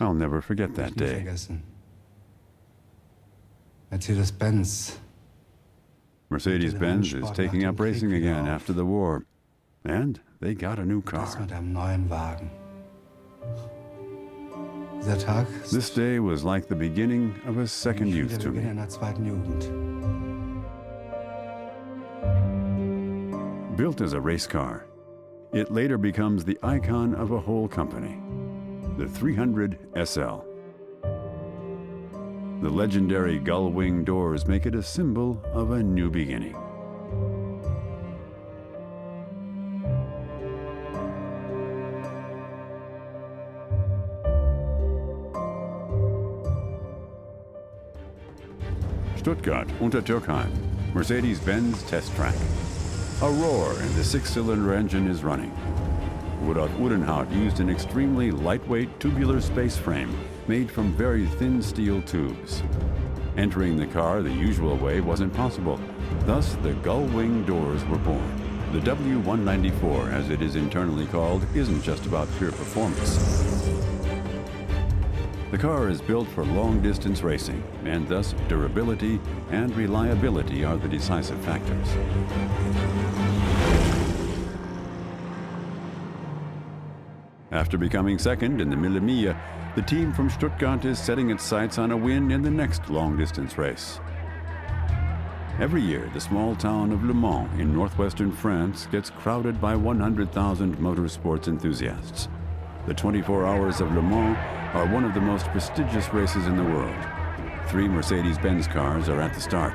I'll never forget that day. Mercedes-Benz is taking up racing again after the war, and they got a new car. This day was like the beginning of a second youth to me. Built as a race car, it later becomes the icon of a whole company, the 300 SL. The legendary gull-wing doors make it a symbol of a new beginning. Stuttgart, Untertürkheim, Mercedes-Benz test track. A roar and the six-cylinder engine is running. Rudolf Uhrenhout used an extremely lightweight tubular space frame made from very thin steel tubes. Entering the car the usual way wasn't possible. Thus, the gull-wing doors were born. The W194, as it is internally called, isn't just about pure performance. The car is built for long-distance racing, and thus durability and reliability are the decisive factors. After becoming second in the Mille Miglia, the team from Stuttgart is setting its sights on a win in the next long-distance race. Every year, the small town of Le Mans in northwestern France gets crowded by 100,000 motorsports enthusiasts. The 24 Hours of Le Mans are one of the most prestigious races in the world. 3 Mercedes-Benz cars are at the start.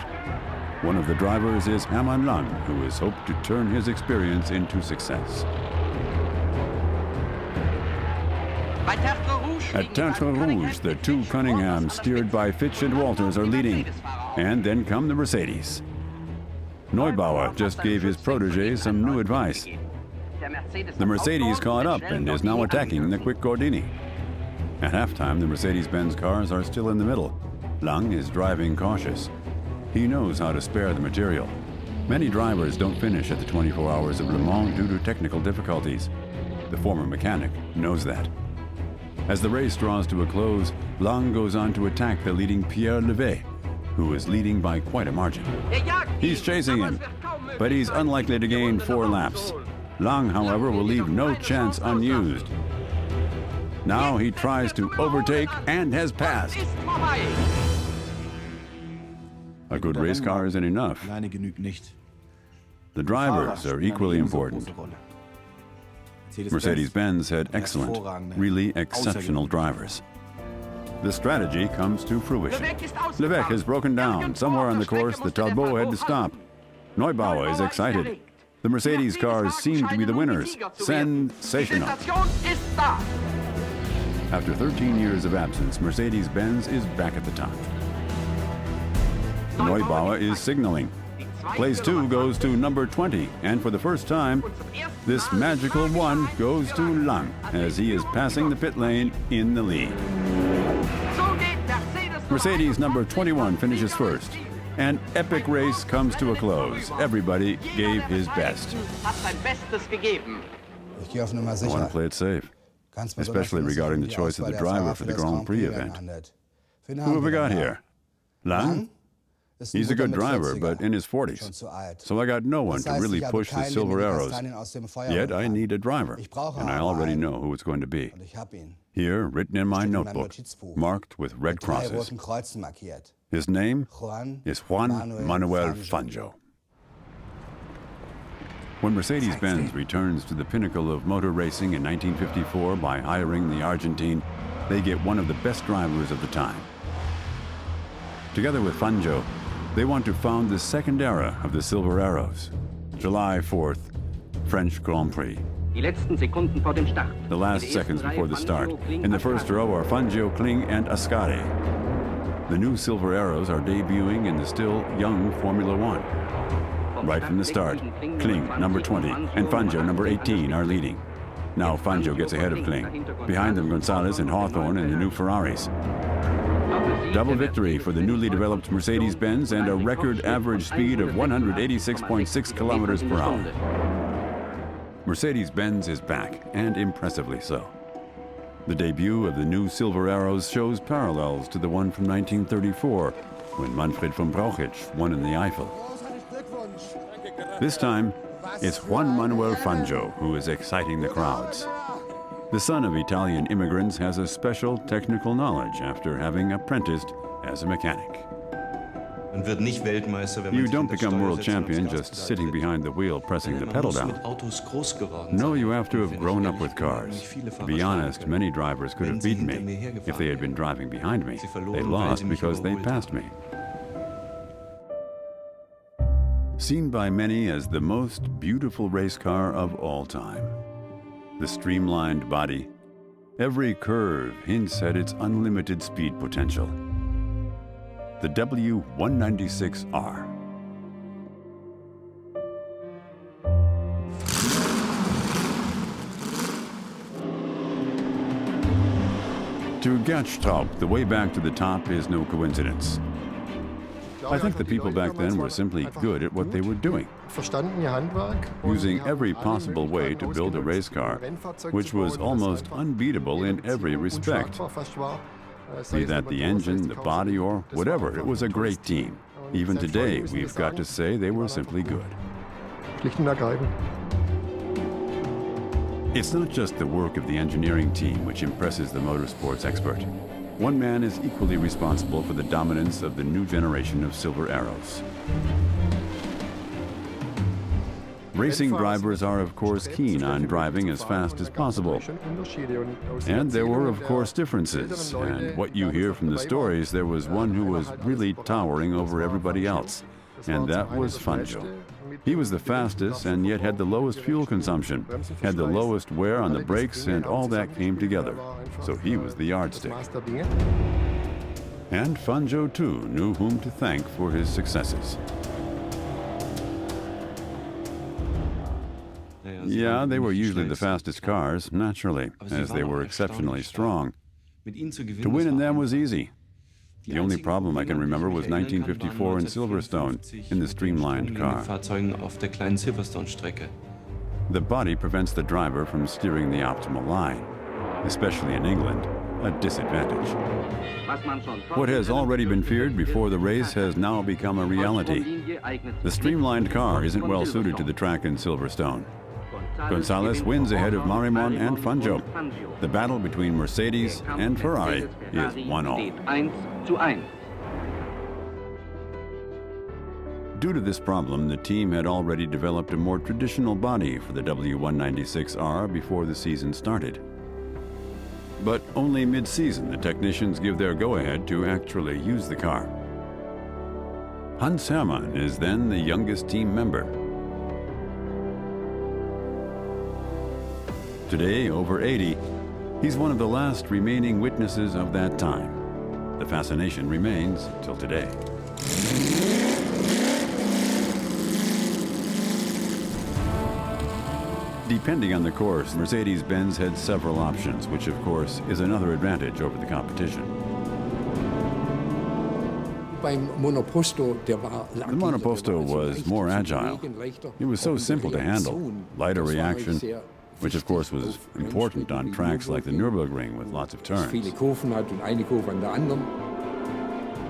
One of the drivers is Hermann Lang, who has hoped to turn his experience into success. At Tertre Rouge, the 2 Cunninghams, steered by Fitch and Walters, are leading. And then come the Mercedes. Neubauer just gave his protege some new advice. The Mercedes caught up and is now attacking the quick Gordini. At halftime, the Mercedes-Benz cars are still in the middle. Lang is driving cautious. He knows how to spare the material. Many drivers don't finish at the 24 Hours of Le Mans due to technical difficulties. The former mechanic knows that. As the race draws to a close, Lang goes on to attack the leading Pierre Levet, who is leading by quite a margin. He's chasing him, but he's unlikely to gain 4 laps. Lang, however, will leave no chance unused. Now he tries to overtake and has passed. A good race car isn't enough. The drivers are equally important. Mercedes-Benz had excellent, really exceptional drivers. The strategy comes to fruition. Levet has broken down. Somewhere on the course, the Talbot had to stop. Neubauer is excited. The Mercedes cars seem to be the winners. Sensational. After 13 years of absence, Mercedes-Benz is back at the top. Neubauer is signaling. Place 2 goes to number 20, and for the first time, this magical 1 goes to Lang as he is passing the pit lane in the lead. Mercedes number 21 finishes first. An epic race comes to a close. Everybody gave his best. I want to play it safe, especially regarding the choice of the driver for the Grand Prix event. Who have we got here? Lang? He's a good driver, but in his 40s. So I got no one to really push the Silver Arrows. Yet I need a driver, and I already know who it's going to be. Here, written in my notebook, marked with red crosses. His name is Juan Manuel Fangio. When Mercedes-Benz returns to the pinnacle of motor racing in 1954 by hiring the Argentine, they get one of the best drivers of the time. Together with Fangio, they want to found the second era of the Silver Arrows. July 4th, French Grand Prix. The last seconds before the start. In the first row are Fangio, Kling, and Ascari. The new Silver Arrows are debuting in the still young Formula One. Right from the start, Kling, number 20, and Fangio, number 18, are leading. Now Fangio gets ahead of Kling. Behind them, Gonzalez and Hawthorne and the new Ferraris. Double victory for the newly developed Mercedes-Benz and a record average speed of 186.6 kilometers per hour. Mercedes-Benz is back, and impressively so. The debut of the new Silver Arrows shows parallels to the one from 1934, when Manfred von Brauchitsch won in the Eifel. This time, it's Juan Manuel Fangio who is exciting the crowds. The son of Italian immigrants has a special technical knowledge after having apprenticed as a mechanic. You don't become world champion just sitting behind the wheel pressing the pedal down. No, you have to have grown up with cars. To be honest, many drivers could have beaten me if they had been driving behind me. They lost because they passed me. Seen by many as the most beautiful race car of all time. The streamlined body, every curve hints at its unlimited speed potential. the W196R. To Gatschtraub, the way back to the top is no coincidence. I think the people back then were simply good at what they were doing, using every possible way to build a race car, which was almost unbeatable in every respect. Be that the engine, the body, or whatever, it was a great team. Even today, we've got to say they were simply good. It's not just the work of the engineering team which impresses the motorsports expert. One man is equally responsible for the dominance of the new generation of Silver Arrows. Racing drivers are, of course, keen on driving as fast as possible. And there were, of course, differences. And what you hear from the stories, there was one who was really towering over everybody else. And that was Fangio. He was the fastest and yet had the lowest fuel consumption, had the lowest wear on the brakes, and all that came together. So he was the yardstick. And Fangio, too, knew whom to thank for his successes. Yeah, they were usually the fastest cars, naturally, as they were exceptionally strong. To win in them was easy. The only problem I can remember was 1954 in Silverstone, in the streamlined car. The body prevents the driver from steering the optimal line, especially in England, a disadvantage. What has already been feared before the race has now become a reality. The streamlined car isn't well suited to the track in Silverstone. Gonzalez wins ahead of Marimon and Fangio. The battle between Mercedes and Ferrari is 1-1. Due to this problem, the team had already developed a more traditional body for the W196R before the season started. But only mid-season the technicians give their go-ahead to actually use the car. Hans Hermann is then the youngest team member. Today, over 80, he's one of the last remaining witnesses of that time. The fascination remains till today. Depending on the course, Mercedes-Benz had several options, which of course is another advantage over the competition. The Monoposto was more agile. It was so simple to handle, lighter reaction, which of course was important on tracks like the Nürburgring with lots of turns.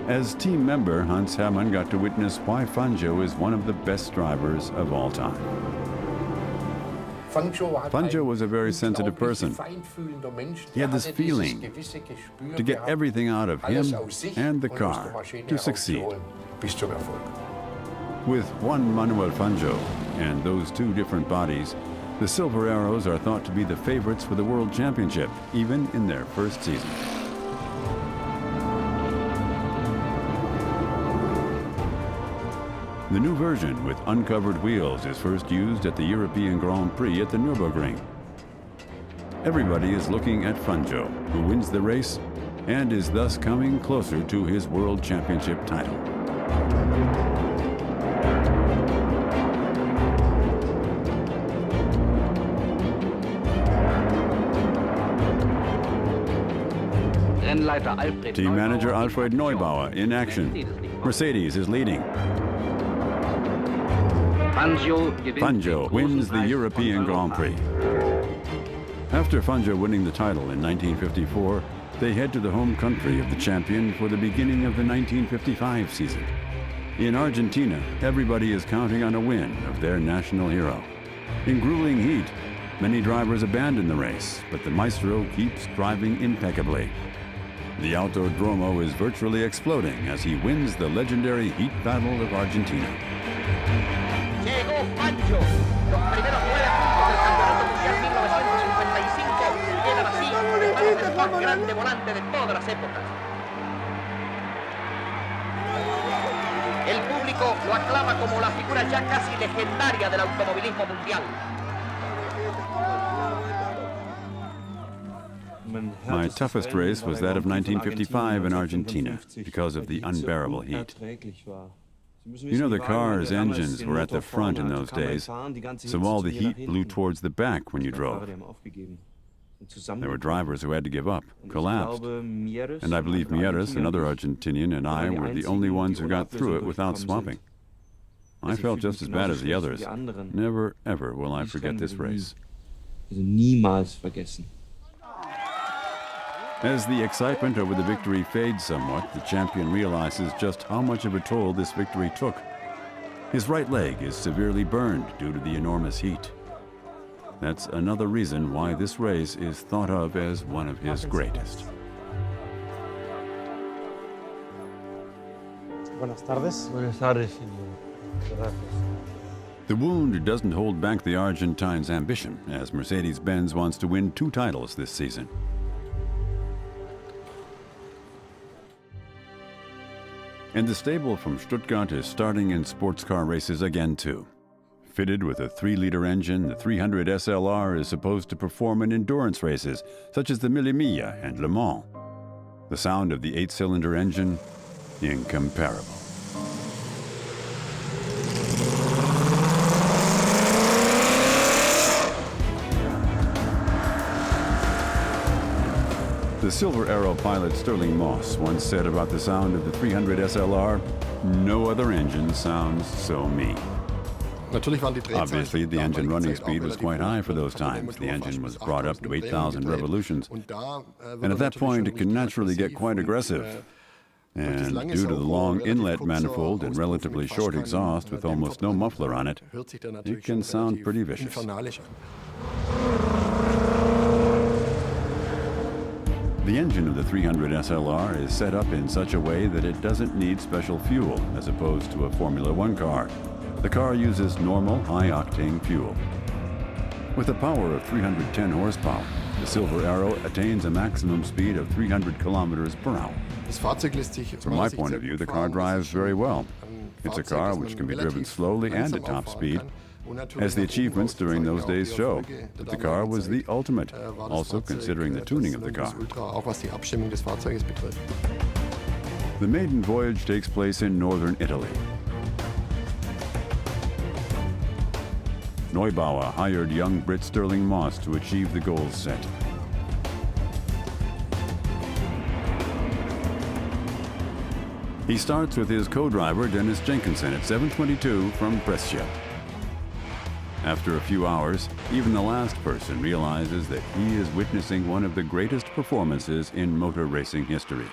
As team member, Hans Hermann got to witness why Fangio is one of the best drivers of all time. Fangio was a very sensitive person. He had this feeling to get everything out of him and the car to succeed. With one Manuel Fangio and those two different bodies, the Silver Arrows are thought to be the favorites for the World Championship, even in their first season. The new version with uncovered wheels is first used at the European Grand Prix at the Nürburgring. Everybody is looking at Fangio, who wins the race and is thus coming closer to his World Championship title. Team manager Alfred Neubauer in action. Mercedes is leading. Fangio wins the European Grand Prix. After Fangio winning the title in 1954, they head to the home country of the champion for the beginning of the 1955 season. In Argentina, everybody is counting on a win of their national hero. In grueling heat, many drivers abandon the race, but the Maestro keeps driving impeccably. The Autodromo is virtually exploding as he wins the legendary heat battle of Argentina. Llegó Fangio, los primeros 9 puntos del Campeonato Mundial 1955 quedan así en manos del más grande volante de todas las épocas. El público lo aclama como la figura ya casi legendaria del automovilismo mundial. My toughest race was that of 1955 in Argentina because of the unbearable heat. You know, the car's engines were at the front in those days, so all the heat blew towards the back when you drove. There were drivers who had to give up, collapsed. And I believe Mieres, another Argentinian, and I were the only ones who got through it without swapping. I felt just as bad as the others. Never, ever will I forget this race. As the excitement over the victory fades somewhat, the champion realizes just how much of a toll this victory took. His right leg is severely burned due to the enormous heat. That's another reason why this race is thought of as one of his greatest. Buenas tardes. Buenas tardes, señor. Gracias. The wound doesn't hold back the Argentine's ambition, as Mercedes-Benz wants to win 2 titles this season. And the stable from Stuttgart is starting in sports car races again, too. Fitted with a 3-liter engine, the 300 SLR is supposed to perform in endurance races, such as the Mille Miglia and Le Mans. The sound of the 8-cylinder engine, incomparable. The Silver Arrow pilot Sterling Moss once said about the sound of the 300 SLR, "No other engine sounds so me." Obviously, the engine running speed was quite high for those times. The engine was brought up to 8,000 revolutions. And at that point, it can naturally get quite aggressive. And due to the long inlet manifold and relatively short exhaust with almost no muffler on it, it can sound pretty vicious. The engine of the 300 SLR is set up in such a way that it doesn't need special fuel, as opposed to a Formula One car. The car uses normal high-octane fuel. With a power of 310 horsepower, the Silver Arrow attains a maximum speed of 300 kilometers per hour. From my point of view, the car drives very well. It's a car which can be driven slowly and at top speed, as the achievements during those days show. But the car was the ultimate, also considering the tuning of the car. The maiden voyage takes place in northern Italy. Neubauer hired young Brit Sterling Moss to achieve the goals set. He starts with his co-driver Dennis Jenkinson at 7:22 from Brescia. After a few hours, even the last person realizes that he is witnessing one of the greatest performances in motor racing history.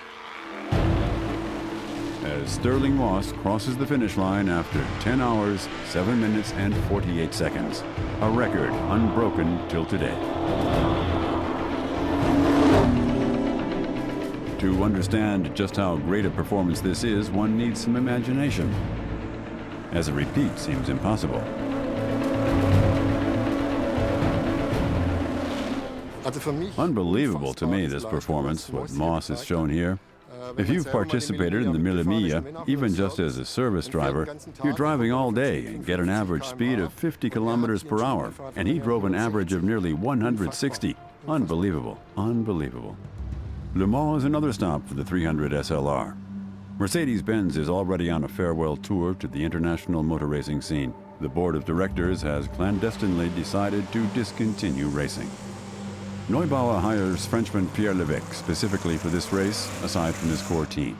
As Sterling Moss crosses the finish line after 10 hours, 7 minutes, and 48 seconds, a record unbroken till today. To understand just how great a performance this is, one needs some imagination, as a repeat seems impossible. Unbelievable to me, this performance, what Moss has shown here. If you've participated in the Mille Miglia, even just as a service driver, you're driving all day and get an average speed of 50 kilometers per hour, and he drove an average of nearly 160. Unbelievable, unbelievable. Le Mans is another stop for the 300 SLR. Mercedes-Benz is already on a farewell tour to the international motor racing scene. The board of directors has clandestinely decided to discontinue racing. Neubauer hires Frenchman Pierre Levesque specifically for this race, aside from his core team.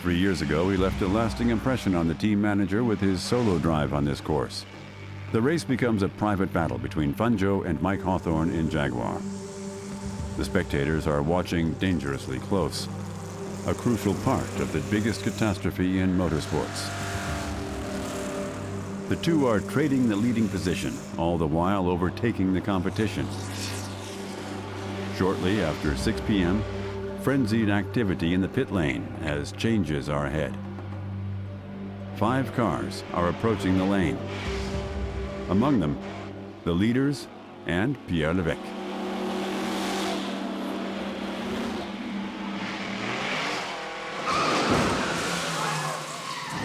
3 years ago, he left a lasting impression on the team manager with his solo drive on this course. The race becomes a private battle between Fangio and Mike Hawthorne in Jaguar. The spectators are watching dangerously close, a crucial part of the biggest catastrophe in motorsports. The two are trading the leading position, all the while overtaking the competition. Shortly after 6 p.m., frenzied activity in the pit lane as changes are ahead. 5 cars are approaching the lane. Among them, the leaders and Pierre Levesque.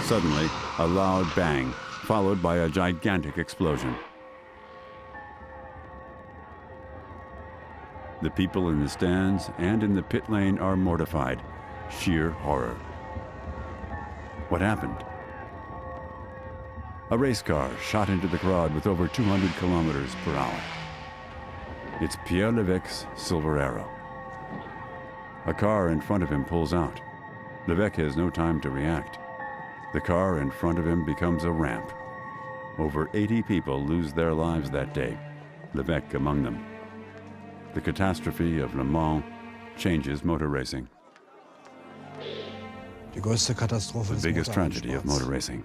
Suddenly, a loud bang, followed by a gigantic explosion. The people in the stands and in the pit lane are mortified. Sheer horror. What happened? A race car shot into the crowd with over 200 kilometers per hour. It's Pierre Levesque's Silver Arrow. A car in front of him pulls out. Levesque has no time to react. The car in front of him becomes a ramp. Over 80 people lose their lives that day, Levesque among them. The catastrophe of Le Mans changes motor racing. The biggest tragedy of motor racing.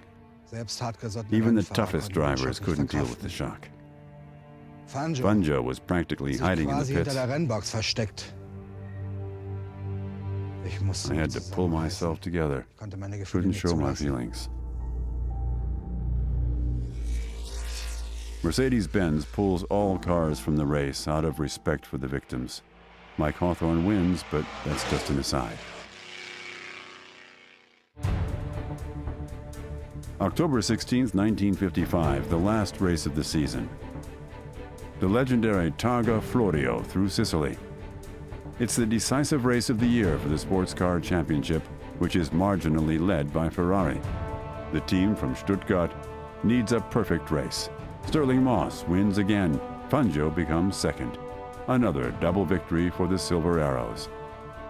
Even the toughest drivers couldn't deal with the shock. Fangio was practically hiding in the pits. I had to pull myself together. Couldn't show my feelings. Mercedes-Benz pulls all cars from the race out of respect for the victims. Mike Hawthorne wins, but that's just an aside. October 16th, 1955, the last race of the season. The legendary Targa Florio through Sicily. It's the decisive race of the year for the Sports Car Championship, which is marginally led by Ferrari. The team from Stuttgart needs a perfect race. Sterling Moss wins again. Fangio becomes second. Another double victory for the Silver Arrows.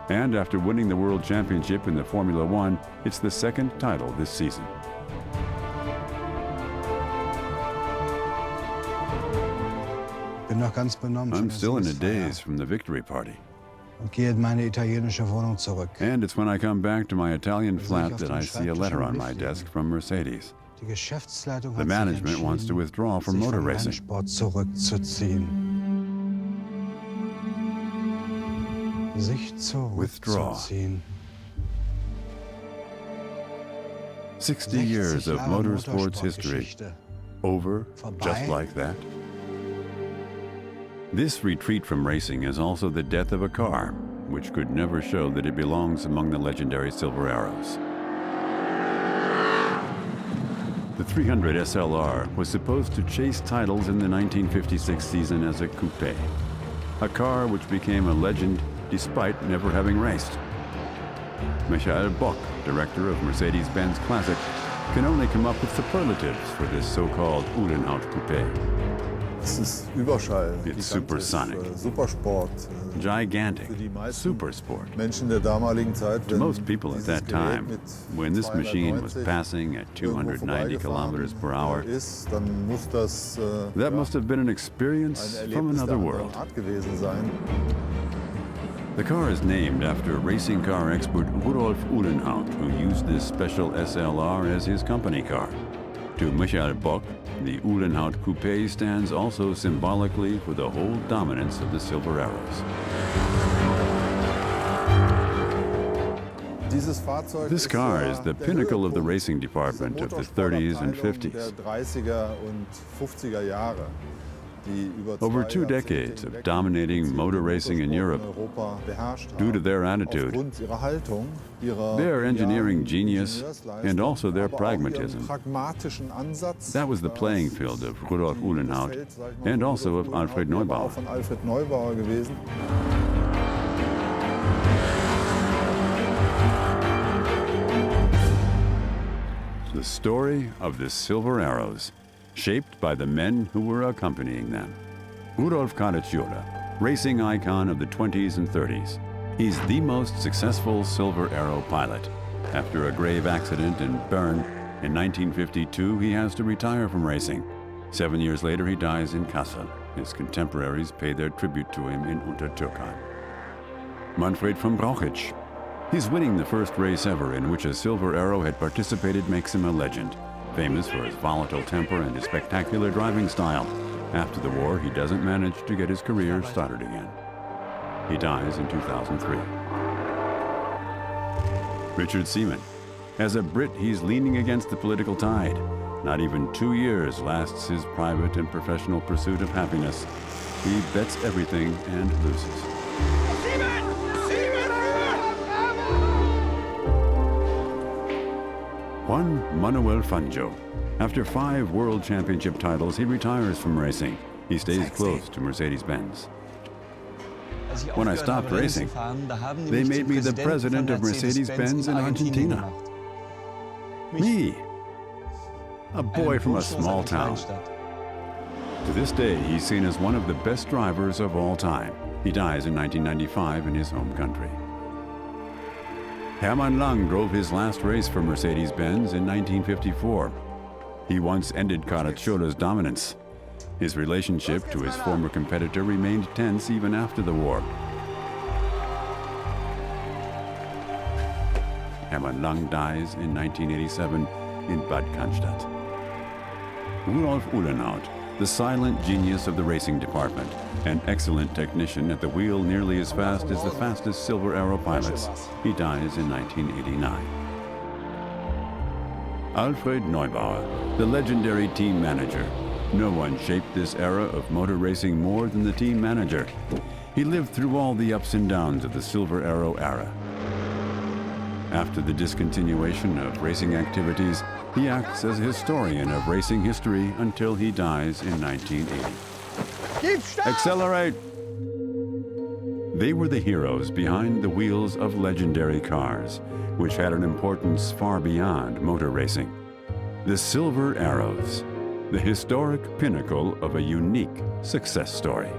And after winning the World Championship in the Formula One, it's the second title this season. I'm still in a daze from the victory party. And it's when I come back to my Italian flat that I see a letter on my desk from Mercedes. The management wants to withdraw from motor racing. Withdraw. 60 years of motorsports history. Over just like that? This retreat from racing is also the death of a car, which could never show that it belongs among the legendary Silver Arrows. The 300 SLR was supposed to chase titles in the 1956 season as a coupe, a car which became a legend despite never having raced. Michael Bock, director of Mercedes-Benz Classic, can only come up with superlatives for this so-called Uhlenhaut coupe. It's supersonic, gigantic, super sport. To most people at that time, when this machine was passing at 290 kilometers per hour, that must have been an experience from another world. The car is named after racing car expert Rudolf Uhlenhaut, who used this special SLR as his company car. To Michael Bock, the Uhlenhaut Coupe stands also symbolically for the whole dominance of the Silver Arrows. This car is the pinnacle of the racing department of the 30s and 50s. Over 2 decades of dominating motor racing in Europe, due to their attitude, their engineering genius, and also their pragmatism. That was the playing field of Rudolf Uhlenhaut and also of Alfred Neubauer. The story of the Silver Arrows, shaped by the men who were accompanying them. Rudolf Caracciola, racing icon of the 20s and 30s. He's the most successful Silver Arrow pilot. After a grave accident in Bern in 1952, he has to retire from racing. 7 years later, he dies in Kassel. His contemporaries pay their tribute to him in Untertürkheim. Manfred von Brauchitsch. He's winning the first race ever in which a Silver Arrow had participated makes him a legend. Famous for his volatile temper and his spectacular driving style. After the war, he doesn't manage to get his career started again. He dies in 2003. Richard Seaman. As a Brit, he's leaning against the political tide. Not even 2 years lasts his private and professional pursuit of happiness. He bets everything and loses. Juan Manuel Fangio. After 5 World Championship titles, he retires from racing. He stays close to Mercedes-Benz. When I stopped racing, they made me the president of Mercedes-Benz in Argentina. Me, a boy from a small town. To this day, he's seen as one of the best drivers of all time. He dies in 1995 in his home country. Hermann Lang drove his last race for Mercedes-Benz in 1954. He once ended Caraccio's dominance. His relationship to his former competitor remained tense even after the war. Hermann Lang dies in 1987 in Bad Cannstatt. Rudolf Uhlenhaut, the silent genius of the racing department, an excellent technician at the wheel, nearly as fast as the fastest Silver Arrow pilots. He dies in 1989. Alfred Neubauer, the legendary team manager. No one shaped this era of motor racing more than the team manager. He lived through all the ups and downs of the Silver Arrow era. After the discontinuation of racing activities, he acts as a historian of racing history until he dies in 1980. Accelerate! They were the heroes behind the wheels of legendary cars, which had an importance far beyond motor racing. The Silver Arrows, the historic pinnacle of a unique success story.